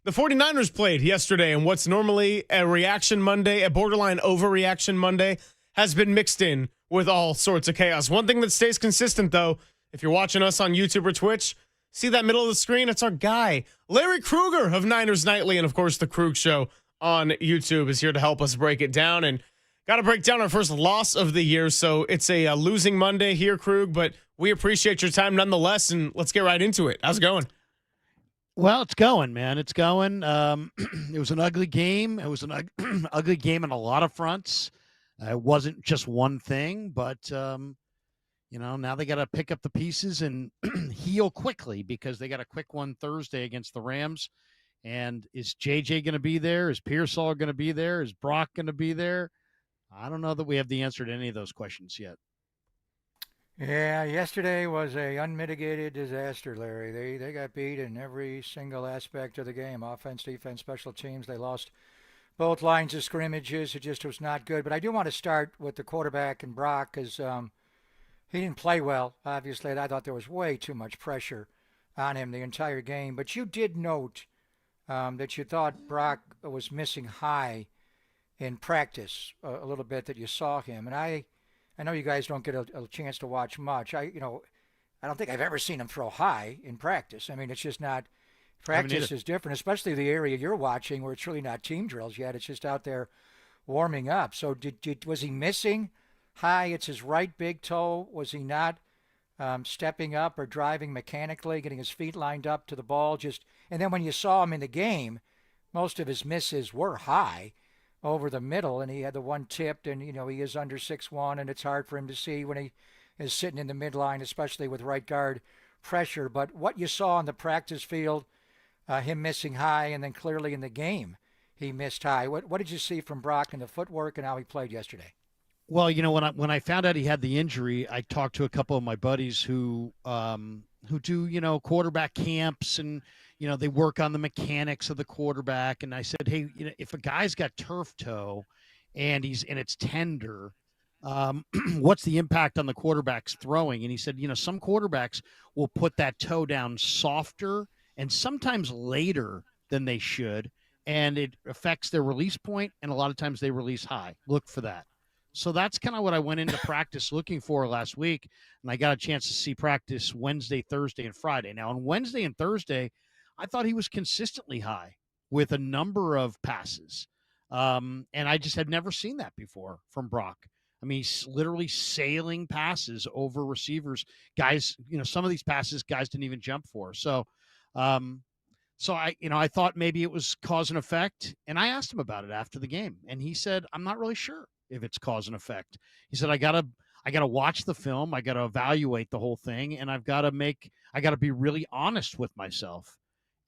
The 49ers played yesterday, and what's normally a reaction Monday, a borderline overreaction Monday, has been mixed in with all sorts of chaos. One thing that stays consistent, though, if you're watching us on YouTube or Twitch, see that middle of the screen? It's our guy, Larry Krueger of Niners Nightly. And, of course, the Krug Show on YouTube is here to help us break it down. And got to break down our first loss of the year. So it's a losing Monday here, Krug, but we appreciate your time nonetheless. And let's get right into it. How's it going? Well, it's going, man. It's going. It was an ugly game. It was an ugly game on a lot of fronts. It wasn't just one thing, but now they got to pick up the pieces and heal quickly because they got a quick one Thursday against the Rams. And is JJ going to be there? Is Pearsall going to be there? Is Brock going to be there? I don't know that we have the answer to any of those questions yet. Yeah, yesterday was a unmitigated disaster, Larry. They got beat in every single aspect of the game. Offense, defense, special teams. They lost both lines of scrimmages. It just was not good. But I do want to start with the quarterback and Brock because he didn't play well, obviously. I thought there was way too much pressure on him the entire game. But you did note that you thought Brock was missing high in practice a little bit, that you saw him. And I know you guys don't get a chance to watch much. I don't think I've ever seen him throw high in practice. I mean, it's just not. Practice is different, especially the area you're watching where it's really not team drills yet. It's just out there warming up. So was he missing high? It's his right big toe. Was he not stepping up or driving mechanically, getting his feet lined up to the ball? And then when you saw him in the game, most of his misses were high over the middle, and he had the one tipped, and he is under 6'1", and it's hard for him to see when he is sitting in the midline, especially with right guard pressure. But what you saw on the practice field, him missing high, and then clearly in the game he missed high. What did you see from Brock and the footwork and how he played yesterday? Well, when I found out he had the injury, I talked to a couple of my buddies who do quarterback camps, and they work on the mechanics of the quarterback. And I said, hey, if a guy's got turf toe and it's tender, what's the impact on the quarterback's throwing? And he said, some quarterbacks will put that toe down softer and sometimes later than they should, and it affects their release point, and a lot of times they release high. Look for that. So that's kind of what I went into practice looking for last week, and I got a chance to see practice Wednesday, Thursday, and Friday. Now, on Wednesday and Thursday, I thought he was consistently high with a number of passes, and I just had never seen that before from Brock. I mean, he's literally sailing passes over receivers. Guys, some of these passes guys didn't even jump for. So I thought maybe it was cause and effect, and I asked him about it after the game, and he said, I'm not really sure if it's cause and effect. He said, I gotta watch the film. I gotta evaluate the whole thing, and I gotta be really honest with myself.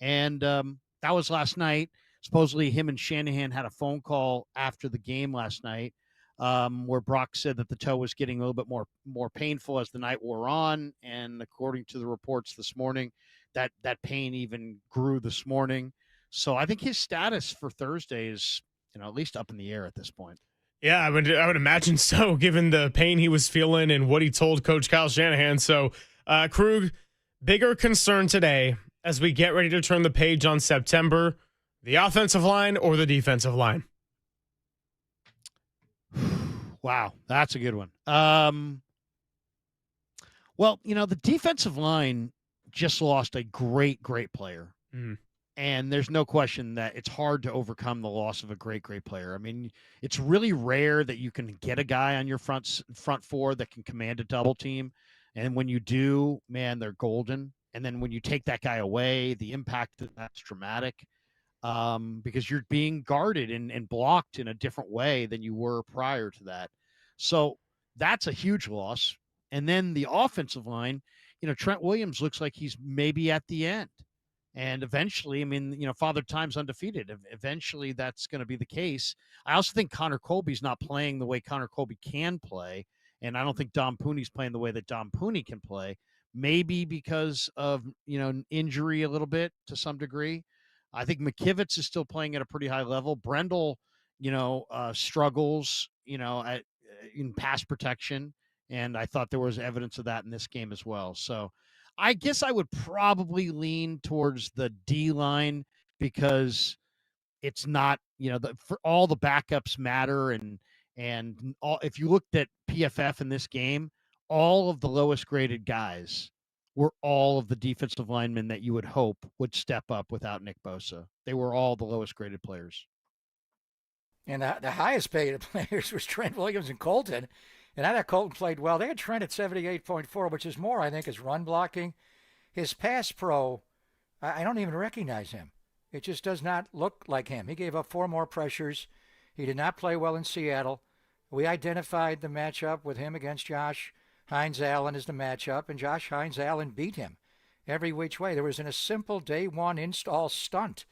And that was last night. Supposedly him and Shanahan had a phone call after the game last night, where Brock said that the toe was getting a little bit more painful as the night wore on. And according to the reports this morning, that pain even grew this morning. So I think his status for Thursday is, at least up in the air at this point. Yeah, I would imagine so, given the pain he was feeling and what he told Coach Kyle Shanahan. So, Krug, bigger concern today as we get ready to turn the page on September, the offensive line or the defensive line? Wow, that's a good one. Well, the defensive line just lost a great player. Mm. And there's no question that it's hard to overcome the loss of a great player. I mean, it's really rare that you can get a guy on your front four that can command a double team. And when you do, man, they're golden. And then when you take that guy away, the impact that's dramatic, because you're being guarded and blocked in a different way than you were prior to that. So that's a huge loss. And then the offensive line, Trent Williams looks like he's maybe at the end. And eventually, I mean, Father Time's undefeated. Eventually, that's going to be the case. I also think Connor Colby's not playing the way Connor Colby can play. And I don't think Dom Pooney's playing the way that Dom Pooney can play. Maybe because of, injury a little bit to some degree. I think McKivitz is still playing at a pretty high level. Brendel, struggles, in pass protection. And I thought there was evidence of that in this game as well. So I guess I would probably lean towards the D line because it's not, for all the backups matter. And all, if you looked at PFF in this game, all of the lowest graded guys were all of the defensive linemen that you would hope would step up without Nick Bosa. They were all the lowest graded players. And the highest paid players was Trent Williams and Colton. And I thought Colton played well. They had Trent at 78.4, which is more, I think, his run blocking. His pass pro, I don't even recognize him. It just does not look like him. He gave up 4 more pressures. He did not play well in Seattle. We identified the matchup with him against Josh Hines-Allen as the matchup, and Josh Hines-Allen beat him every which way. There was a simple day one install stunt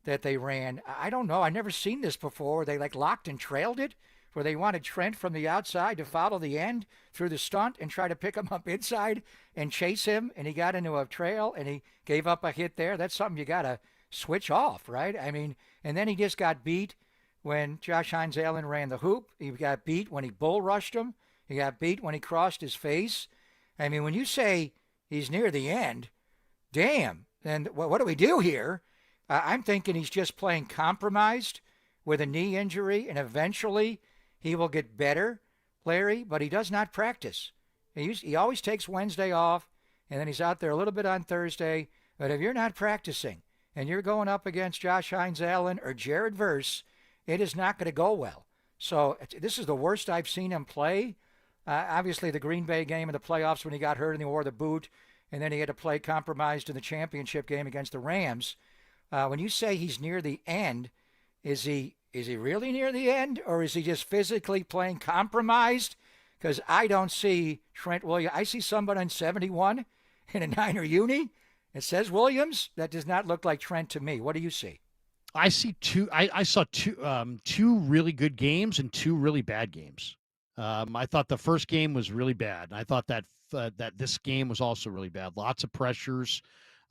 that they ran. I don't know. I've never seen this before. They locked and trailed it, where they wanted Trent from the outside to follow the end through the stunt and try to pick him up inside and chase him, and he got into a trail and he gave up a hit there. That's something you got to switch off, right? I mean, and then he just got beat when Josh Hines-Allen ran the hoop. He got beat when he bull rushed him. He got beat when he crossed his face. I mean, when you say he's near the end, damn, then what do we do here? I'm thinking he's just playing compromised with a knee injury, and eventually he will get better, Larry, but he does not practice. He always takes Wednesday off, and then he's out there a little bit on Thursday. But if you're not practicing and you're going up against Josh Hines-Allen or Jared Verse, it is not going to go well. So this is the worst I've seen him play. Obviously, the Green Bay game in the playoffs when he got hurt and he wore the boot, and then he had to play compromised in the championship game against the Rams. When you say he's near the end, is he really near the end, or is he just physically playing compromised? Because I don't see Trent Williams. I see somebody on 71 in a Niner uni. It says Williams. That does not look like Trent to me. What do you see? I see two. I saw two really good games and 2 really bad games. I thought the first game was really bad. I thought that this game was also really bad. Lots of pressures.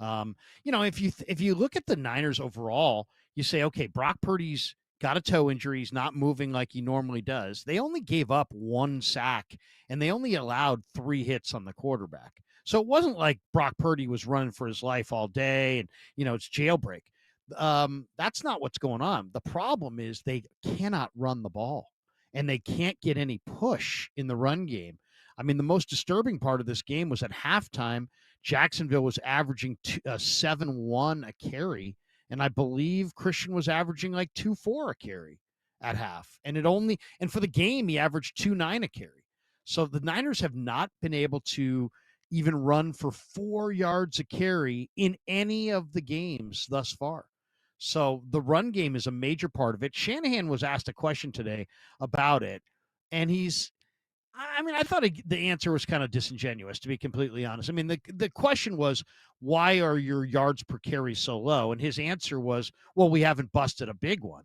If you look at the Niners overall, you say, okay, Brock Purdy's got a toe injury. He's not moving like he normally does. They only gave up 1 sack, and they only allowed 3 hits on the quarterback. So it wasn't like Brock Purdy was running for his life all day and, it's jailbreak. That's not what's going on. The problem is they cannot run the ball, and they can't get any push in the run game. I mean, the most disturbing part of this game was at halftime, Jacksonville was averaging 7-1 a carry, and I believe Christian was averaging like 2-4 a carry at half. And for the game, he averaged 2-9 a carry. So the Niners have not been able to even run for 4 yards a carry in any of the games thus far. So the run game is a major part of it. Shanahan was asked a question today about it, and I thought the answer was kind of disingenuous, to be completely honest. I mean, the question was, why are your yards per carry so low? And his answer was, well, we haven't busted a big one.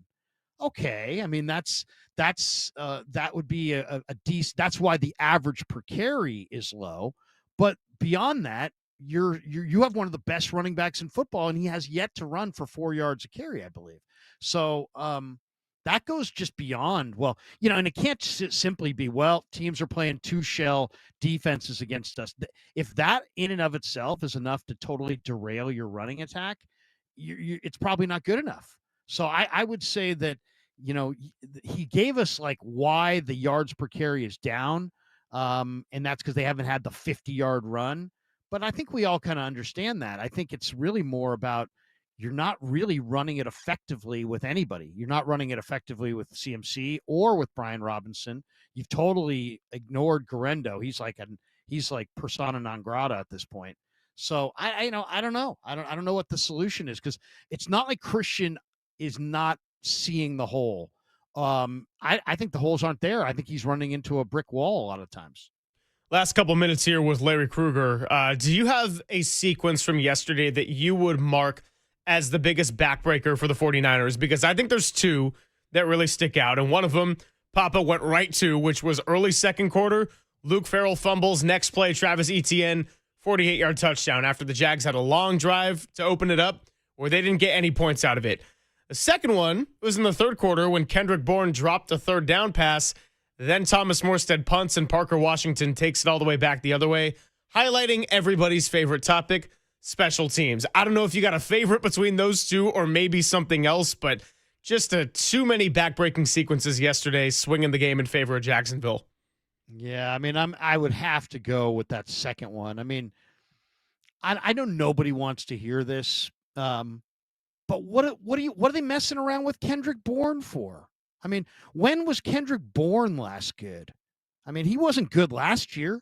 Okay. I mean, that would be a decent, that's why the average per carry is low. But beyond that, you have one of the best running backs in football, and he has yet to run for 4 yards a carry, I believe. So, that goes just beyond, and it can't simply be, teams are playing 2-shell defenses against us. If that in and of itself is enough to totally derail your running attack, it's probably not good enough. So I would say that, he gave us why the yards per carry is down. And that's because they haven't had the 50-yard run. But I think we all kind of understand that. I think it's really more about, you're not really running it effectively with anybody. You're not running it effectively with CMC or with Brian Robinson. You've totally ignored Garendo. He's like persona non grata at this point. So I don't know. I don't know what the solution is, because it's not like Christian is not seeing the hole. I think the holes aren't there. I think he's running into a brick wall a lot of times. Last couple minutes here with Larry Krueger. Do you have a sequence from yesterday that you would mark as the biggest backbreaker for the 49ers? Because I think there's 2 that really stick out. And one of them, Papa went right to, which was early second quarter. Luke Farrell fumbles. Next play, Travis Etienne, 48-yard touchdown after the Jags had a long drive to open it up where they didn't get any points out of it. The second one was in the third quarter when Kendrick Bourne dropped a third down pass. Then Thomas Morstead punts and Parker Washington takes it all the way back the other way, highlighting everybody's favorite topic, special teams. I don't know if you got a favorite between those two or maybe something else, but just too many backbreaking sequences yesterday swinging the game in favor of Jacksonville. Yeah, I mean, I would have to go with that second one. I mean, I know nobody wants to hear this, but what are they messing around with Kendrick Bourne for? I mean, when was Kendrick Bourne last good? I mean, he wasn't good last year.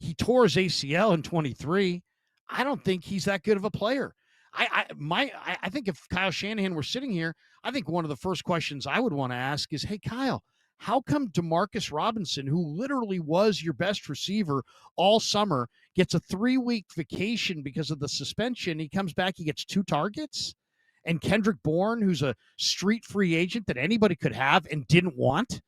He tore his ACL in 23. I don't think he's that good of a player. I think if Kyle Shanahan were sitting here, I think one of the first questions I would want to ask is, hey Kyle, how come Demarcus Robinson, who literally was your best receiver all summer, gets a 3-week vacation because of the suspension? He comes back, he gets 2 targets. And Kendrick Bourne, who's a street free agent that anybody could have and didn't want,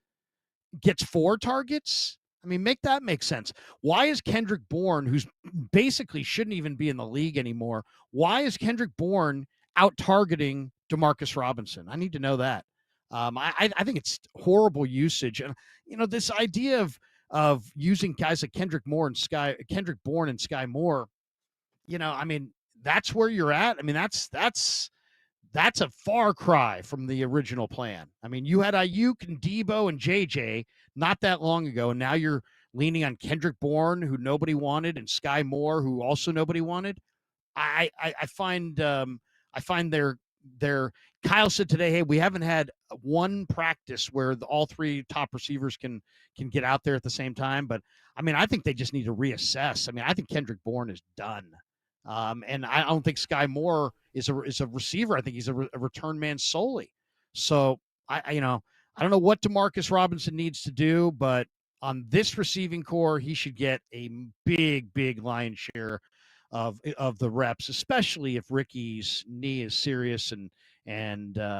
gets 4 targets. I mean, make that make sense. Why is Kendrick Bourne, who's basically shouldn't even be in the league anymore, why is Kendrick Bourne out targeting Demarcus Robinson? I need to know that. I think it's horrible usage, and this idea of using guys like Kendrick Bourne and Sky Moore. I mean, that's where you're at. I mean, that's a far cry from the original plan. I mean, you had Ayuk and Debo and JJ not that long ago, and now you're leaning on Kendrick Bourne, who nobody wanted, and Sky Moore, who also nobody wanted. I find their Kyle said today, hey, we haven't had one practice where all 3 top receivers can get out there at the same time. But I mean, I think they just need to reassess. I mean, I think Kendrick Bourne is done. And I don't think Sky Moore is a receiver. I think he's a return man solely. So I don't know what Demarcus Robinson needs to do, but on this receiving core, he should get a big lion's share of the reps, especially if Ricky's knee is serious and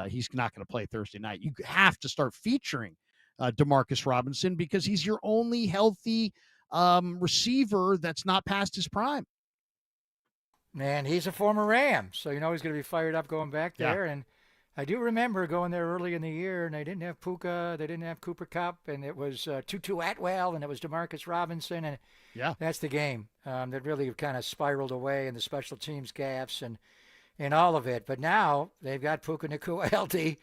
he's not going to play Thursday night. You have to start featuring Demarcus Robinson because he's your only healthy receiver that's not past his prime. And he's a former Ram, so he's going to be fired up going back there. Yeah. And I do remember going there early in the year, and they didn't have Puka, they didn't have Cooper Kupp, and it was Tutu Atwell, and it was Demarcus Robinson, and Yeah. that's the game that really kind of spiraled away in the special teams gaffes and all of it. But now they've got Puka Nacua healthy.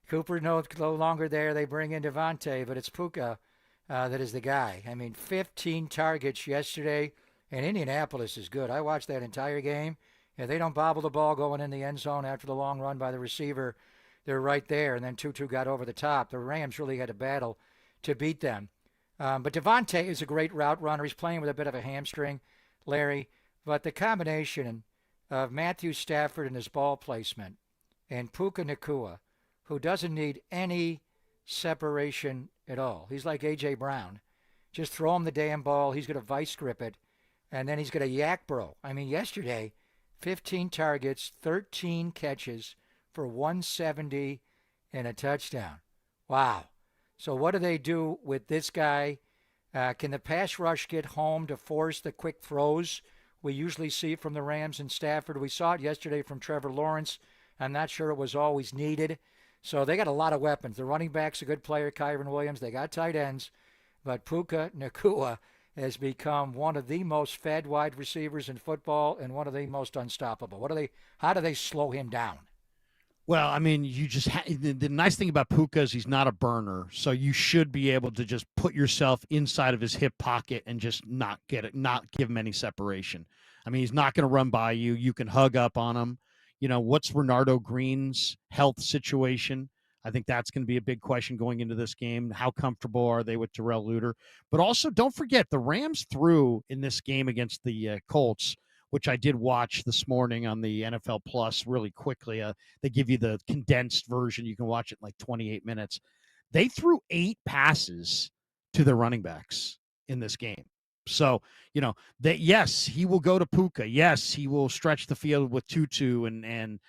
Cooper no longer there. They bring in Devontae, but it's Puka that is the guy. I mean, 15 targets yesterday. And Indianapolis is good. I watched that entire game. If they don't bobble the ball going in the end zone after the long run by the receiver, they're right there. And then Tutu got over the top. The Rams really had a battle to beat them. But Devontae is a great route runner. He's playing with a bit of a hamstring, Larry. But the combination of Matthew Stafford and his ball placement and Puka Nacua, who doesn't need any separation at all. He's like A.J. Brown. Just throw him the damn ball. He's going to vice grip it. And then he's got a yak bro. I mean, yesterday, 15 targets, 13 catches for 170 and a touchdown. Wow. So what do they do with this guy? Can the pass rush get home to force the quick throws we usually see from the Rams and Stafford? We saw it yesterday from Trevor Lawrence. I'm not sure it was always needed. So they got a lot of weapons. The running back's a good player, Kyron Williams. They got tight ends. But Puka Nacua has become one of the most fed wide receivers in football and one of the most unstoppable. How do they slow him down? Well, I mean, you just the nice thing about Puka is he's not a burner, so you should be able to just put yourself inside of his hip pocket and just not give him any separation. I mean, he's not going to run by you. You can hug up on him. What's Renardo Green's health situation? I think that's going to be a big question going into this game. How comfortable are they with Terrell Luter? But also, don't forget, the Rams threw in this game against the Colts, which I did watch this morning on the NFL Plus really quickly. They give you the condensed version. You can watch it in like 28 minutes. They threw 8 passes to their running backs in this game. So, yes, he will go to Puka. Yes, he will stretch the field with Tutu and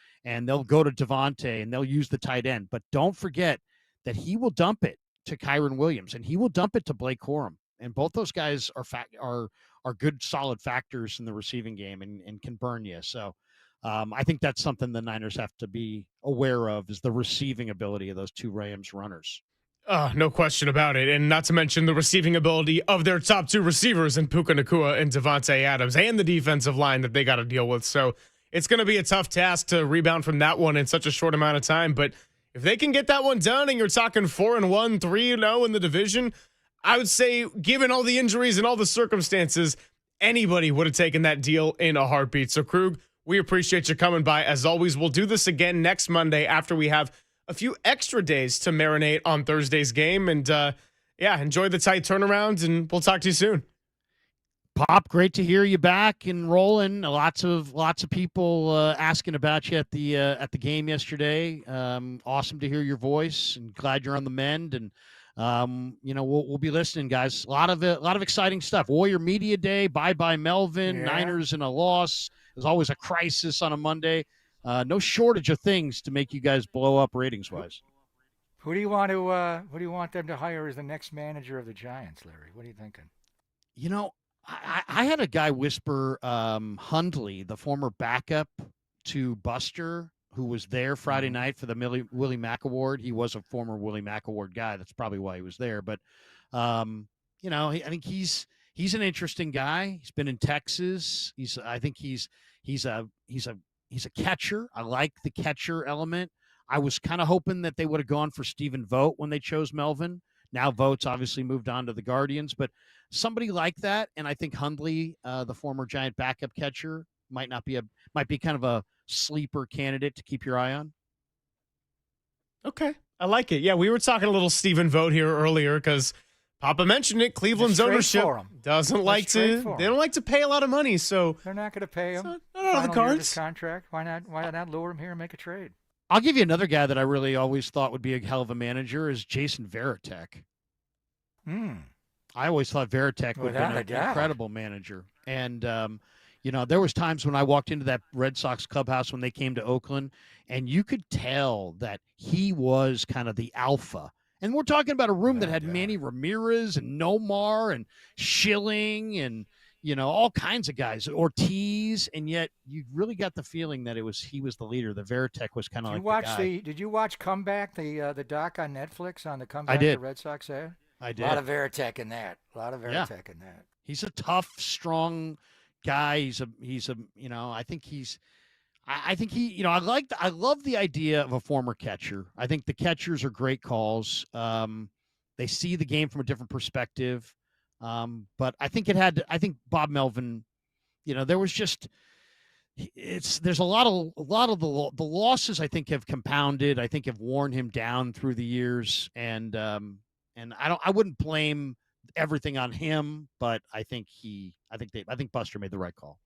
they'll go to Devontae and they'll use the tight end. But don't forget that he will dump it to Kyron Williams and he will dump it to Blake Corum. And both those guys are good, solid factors in the receiving game and can burn you. So I think that's something the Niners have to be aware of is the receiving ability of those 2 Rams runners. No question about it. And not to mention the receiving ability of their top two receivers in Puka Nacua and Devontae Adams, and the defensive line that they got to deal with. So it's going to be a tough task to rebound from that one in such a short amount of time. But if they can get that one done and you're talking 4-1, 3-0 in the division, I would say, given all the injuries and all the circumstances, anybody would have taken that deal in a heartbeat. So, Krug, we appreciate you coming by. As always, we'll do this again next Monday after we have a few extra days to marinate on Thursday's game. And, enjoy the tight turnaround, and we'll talk to you soon. Pop, great to hear you back and rolling. Lots of people asking about you at the game yesterday. Awesome to hear your voice, and glad you're on the mend. And we'll be listening, guys. A lot of exciting stuff. Warrior Media Day. Bye Melvin. Yeah. Niners in a loss. There's always a crisis on a Monday. No shortage of things to make you guys blow up ratings wise. Who do you want them to hire as the next manager of the Giants, Larry? What are you thinking? I had a guy whisper Hundley, the former backup to Buster, who was there Friday night for the Willie Mack Award. He was a former Willie Mack Award guy. That's probably why he was there. But, I think he's an interesting guy. He's been in Texas. I think he's a catcher. I like the catcher element. I was kind of hoping that they would have gone for Stephen Vogt when they chose Melvin. Now Vogt's obviously moved on to the Guardians, but somebody like that, and I think Hundley, the former Giant backup catcher, might be kind of a sleeper candidate to keep your eye on. Okay, I like it. Yeah, we were talking a little Stephen Vogt here earlier because Papa mentioned it. Cleveland's ownership doesn't like to. They don't like to pay a lot of money, so they're not going to pay him. Not out of the cards. Contract. Why not lure him here and make a trade? I'll give you another guy that I really always thought would be a hell of a manager is Jason Varitek. I always thought Varitek would be an incredible manager. And, there was times when I walked into that Red Sox clubhouse when they came to Oakland, and you could tell that he was kind of the alpha. And we're talking about a room that had Manny Ramirez and Nomar and Schilling and, all kinds of guys, Ortiz, and yet you really got the feeling that he was the leader. The Varitek was kind of like the guy. Did you watch Comeback, the doc on Netflix on the comeback I did. the Red Sox had? I did. A lot of Varitek in that. He's a tough, strong guy. I love the idea of a former catcher. I think the catchers are great calls. They see the game from a different perspective. But I think Bob Melvin, there was just, there's a lot of the losses I think have compounded, I think have worn him down through the years. And I wouldn't blame everything on him, but I think Buster made the right call.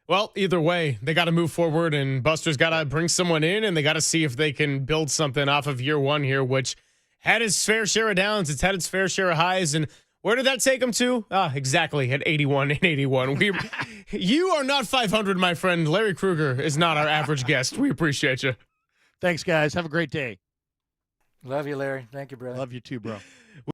Well, either way, they got to move forward, and Buster's got to bring someone in, and they got to see if they can build something off of year one here, which had its fair share of downs. It's had its fair share of highs, and where did that take them to? Exactly, at 81-81. You are not 500, my friend. Larry Krueger is not our average guest. We appreciate you. Thanks, guys. Have a great day. Love you, Larry. Thank you, brother. Love you too, bro.